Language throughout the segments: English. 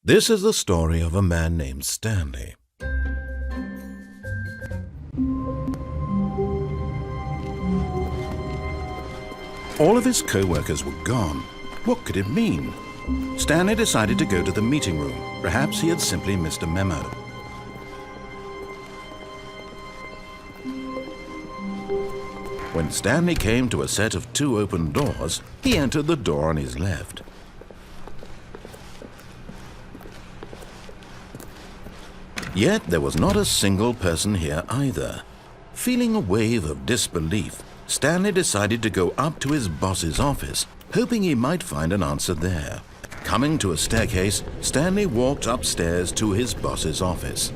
This is the story of a man named Stanley. All of his co-workers were gone. What could it mean? Stanley decided to go to the meeting room. Perhaps he had simply missed a memo. When Stanley came to a set of 2 open doors, he entered the door on his left. Yet there was not a single person here either. Feeling a wave of disbelief, Stanley decided to go up to his boss's office, hoping he might find an answer there. Coming to a staircase, Stanley walked upstairs to his boss's office.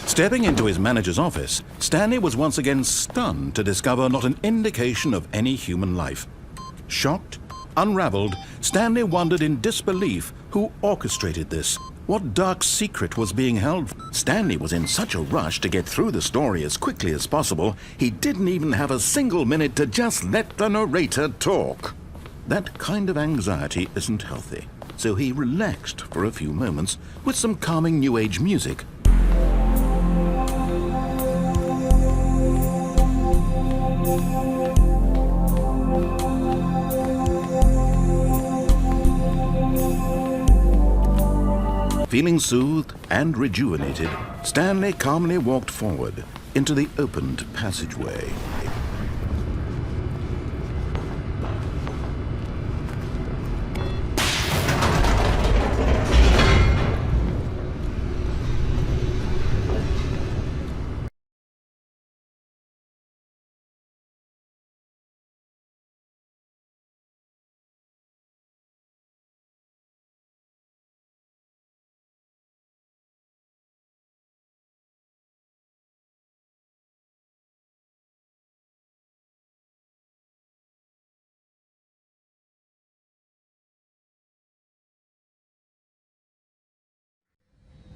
Stepping into his manager's office, Stanley was once again stunned to discover not an indication of any human life. Shocked, unraveled, Stanley wondered in disbelief who orchestrated this. What dark secret was being held? Stanley was in such a rush to get through the story as quickly as possible, he didn't even have a single minute to just let the narrator talk. That kind of anxiety isn't healthy, so he relaxed for a few moments with some calming New Age music. Feeling soothed and rejuvenated, Stanley calmly walked forward into the opened passageway.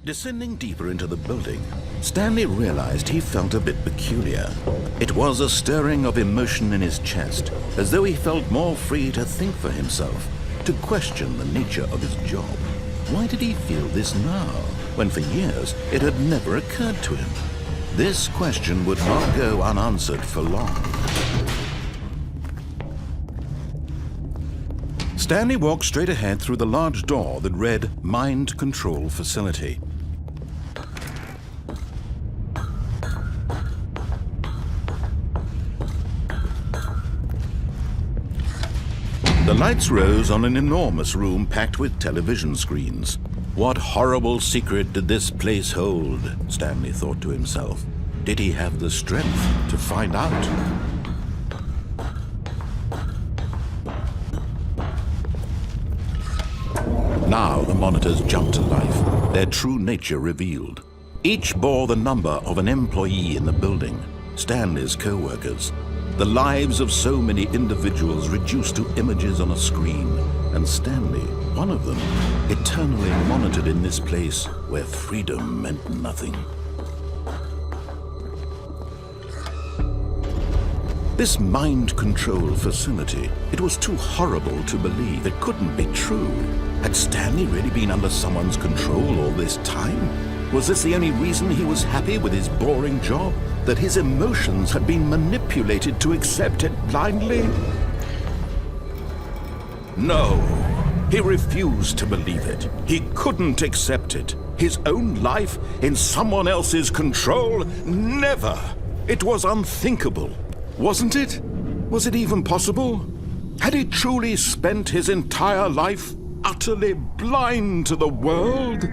Descending deeper into the building, Stanley realized he felt a bit peculiar. It was a stirring of emotion in his chest, as though he felt more free to think for himself, to question the nature of his job. Why did he feel this now, when for years it had never occurred to him? This question would not go unanswered for long. Stanley walked straight ahead through the large door that read Mind Control Facility. The lights rose on an enormous room packed with television screens. What horrible secret did this place hold? Stanley thought to himself. Did he have the strength to find out? Now the monitors jumped to life, their true nature revealed. Each bore the number of an employee in the building, Stanley's co-workers. The lives of so many individuals reduced to images on a screen, and Stanley, one of them, eternally monitored in this place where freedom meant nothing. This mind control facility, it was too horrible to believe. It couldn't be true. Had Stanley really been under someone's control all this time? Was this the only reason he was happy with his boring job? That his emotions had been manipulated to accept it blindly? No, he refused to believe it. He couldn't accept it. His own life in someone else's control? Never! It was unthinkable. Wasn't it? Was it even possible? Had he truly spent his entire life utterly blind to the world?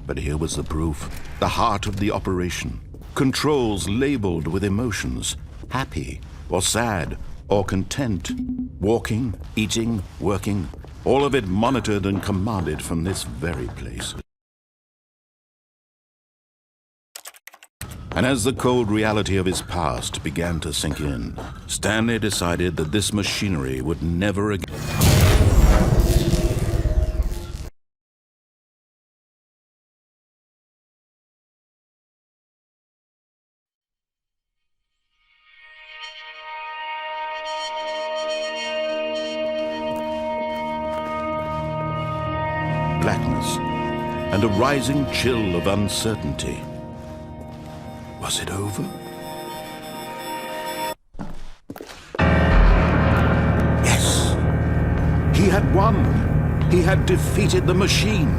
But here was the proof, the heart of the operation. Controls labeled with emotions, happy or sad or content, walking, eating, working, all of it monitored and commanded from this very place. And as the cold reality of his past began to sink in, Stanley decided that this machinery would never again. blackness and a rising chill of uncertainty. Was it over? Yes! He had won! He had defeated the machine,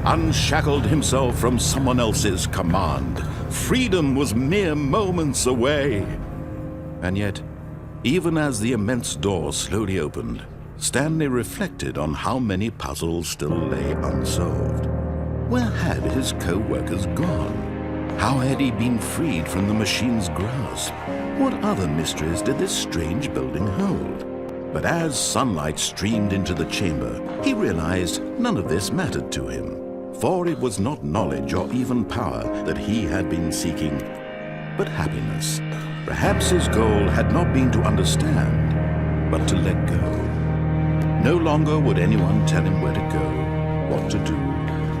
unshackled himself from someone else's command. Freedom was mere moments away. And yet, even as the immense door slowly opened, Stanley reflected on how many puzzles still lay unsolved. Where had his co-workers gone? How had he been freed from the machine's grasp? What other mysteries did this strange building hold? But as sunlight streamed into the chamber, he realized none of this mattered to him, for it was not knowledge or even power that he had been seeking, but happiness. Perhaps his goal had not been to understand, but to let go. No longer would anyone tell him where to go, what to do,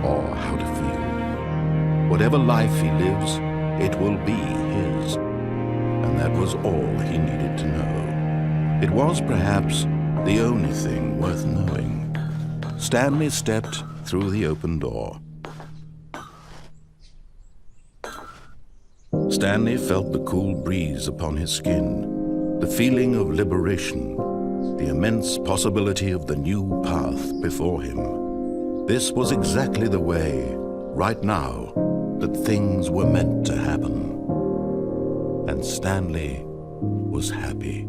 or how to feel. Whatever life he lives, it will be his. And that was all he needed to know. It was perhaps the only thing worth knowing. Stanley stepped through the open door. Stanley felt the cool breeze upon his skin, the feeling of liberation, the immense possibility of the new path before him. This was exactly the way, right now, that things were meant to happen. And Stanley was happy.